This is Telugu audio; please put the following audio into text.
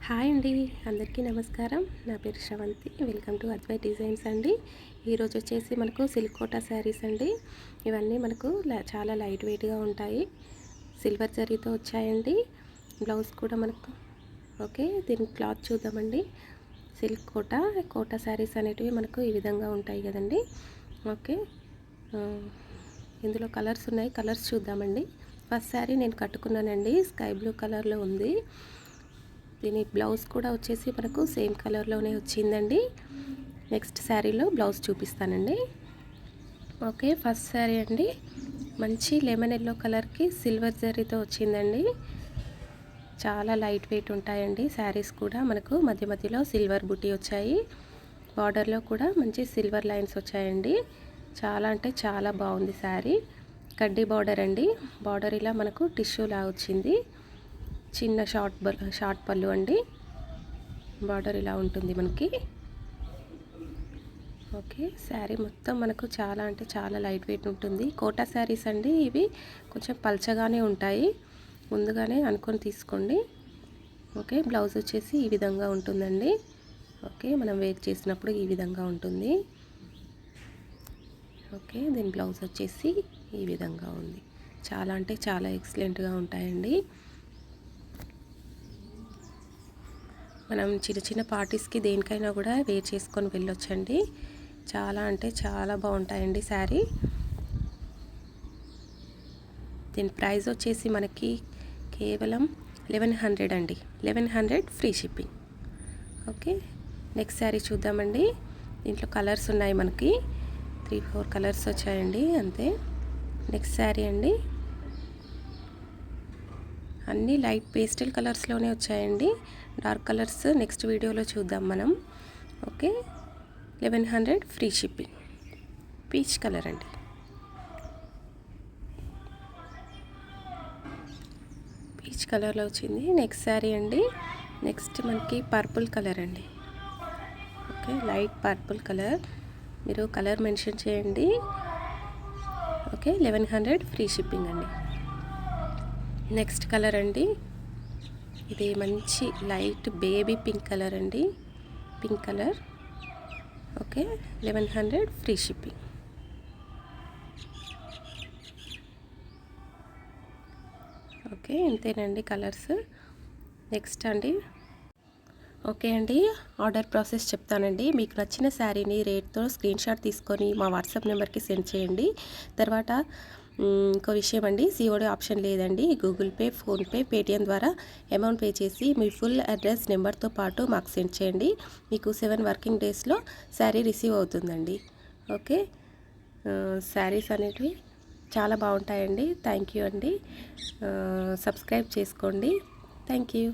హాయ్ అండి, అందరికీ నమస్కారం. నా పేరు Sravanthi. Welcome to Advaith Designs అండి. ఈరోజు వచ్చేసి మనకు సిల్క్ కోటా శారీస్ అండి. ఇవన్నీ మనకు చాలా లైట్ వెయిట్గా ఉంటాయి. సిల్వర్ జరీతో వచ్చాయండి. బ్లౌజ్ కూడా మనకు ఓకే. దీని క్లాత్ చూద్దామండి. సిల్క్ కోటా శారీస్ అనేటివి మనకు ఈ విధంగా ఉంటాయి కదండి. ఓకే, ఇందులో కలర్స్ ఉన్నాయి. కలర్స్ చూద్దామండి. ఫస్ట్ శారీ నేను కట్టుకున్నానండి, స్కై బ్లూ కలర్లో ఉంది. దీని బ్లౌజ్ కూడా వచ్చేసి మనకు సేమ్ కలర్లోనే వచ్చిందండి. నెక్స్ట్ శారీలో బ్లౌజ్ చూపిస్తానండి. ఓకే, ఫస్ట్ శారీ అండి, మంచి లెమన్ ఎల్లో కలర్కి సిల్వర్ జరీతో వచ్చిందండి. చాలా లైట్ వెయిట్ ఉంటాయండి శారీస్ కూడా. మనకు మధ్య మధ్యలో సిల్వర్ బుటీ వచ్చాయి. బార్డర్లో కూడా మంచి సిల్వర్ లైన్స్ వచ్చాయండి. చాలా అంటే చాలా బాగుంది శారీ. కడ్డీ బార్డర్ అండి. బార్డర్ ఇలా మనకు టిష్యూ లా వచ్చింది. చిన్న షార్ట్ పళ్ళు అండి. బార్డర్ ఇలా ఉంటుంది మనకి. ఓకే, శారీ మొత్తం మనకు చాలా అంటే చాలా లైట్ వెయిట్ ఉంటుంది. కోటా శారీస్ అండి, ఇవి కొంచెం పల్చగానే ఉంటాయి. ముందుగానే అనుకొని తీసుకోండి. ఓకే, బ్లౌజ్ వచ్చేసి ఈ విధంగా ఉంటుందండి. ఓకే, మనం వేర్ చేసినప్పుడు ఈ విధంగా ఉంటుంది. ఓకే, దీని బ్లౌజ్ వచ్చేసి ఈ విధంగా ఉంది. చాలా అంటే చాలా ఎక్సలెంట్గా ఉంటాయండి. మనం చిన్న చిన్న పార్టీస్కి దేనికైనా కూడా వేర్ చేసుకొని వెళ్ళొచ్చండి. చాలా అంటే చాలా బాగుంటాయండి శారీ. దీని ప్రైస్ వచ్చేసి మనకి కేవలం 1100 అండి. 1100 free shipping. Okay, next sari చూద్దామండి. దీంట్లో కలర్స్ ఉన్నాయి మనకి. 3-4 కలర్స్ వచ్చాయండి అంతే. నెక్స్ట్ శారీ అండి, అన్నీ లైట్ పేస్టల్ కలర్స్లోనే వచ్చాయండి. డార్క్ కలర్స్ నెక్స్ట్ వీడియోలో చూద్దాం మనం. Okay, 1100 free shipping. Peach colour అండి. పీచ్ కలర్లో వచ్చింది. నెక్స్ట్ శారీ అండి, నెక్స్ట్ మనకి పర్పుల్ కలర్ అండి. Okay, light purple colour. మీరు కలర్ మెన్షన్ చేయండి. ఓకే, 1100 ఫ్రీ షిప్పింగ్ అండి. నెక్స్ట్ కలర్ అండి, ఇది మంచి లైట్ బేబీ పింక్ కలర్ అండి. Pink colour. Okay, 1100 free shipping. Okay, ఇంతేనండి కలర్స్. నెక్స్ట్ అండి, ఓకే అండి, ఆర్డర్ ప్రాసెస్ చెప్తానండి. మీకు నచ్చిన శారీని రేట్తో స్క్రీన్ షాట్ తీసుకొని మా వాట్సాప్ నెంబర్కి సెండ్ చేయండి. తర్వాత ఇంకో విషయం అండి, సిఓడి ఆప్షన్ లేదండి. గూగుల్ పే, ఫోన్పే, పేటిఎం ద్వారా అమౌంట్ పే చేసి మీ ఫుల్ అడ్రస్ నెంబర్తో పాటు మాకు సెండ్ చేయండి. మీకు 7 వర్కింగ్ డేస్లో శారీ రిసీవ్ అవుతుందండి. ఓకే, శారీస్ అనేటివి చాలా బాగుంటాయండి. థ్యాంక్ యూ అండి. సబ్స్క్రైబ్ చేసుకోండి. Thank you.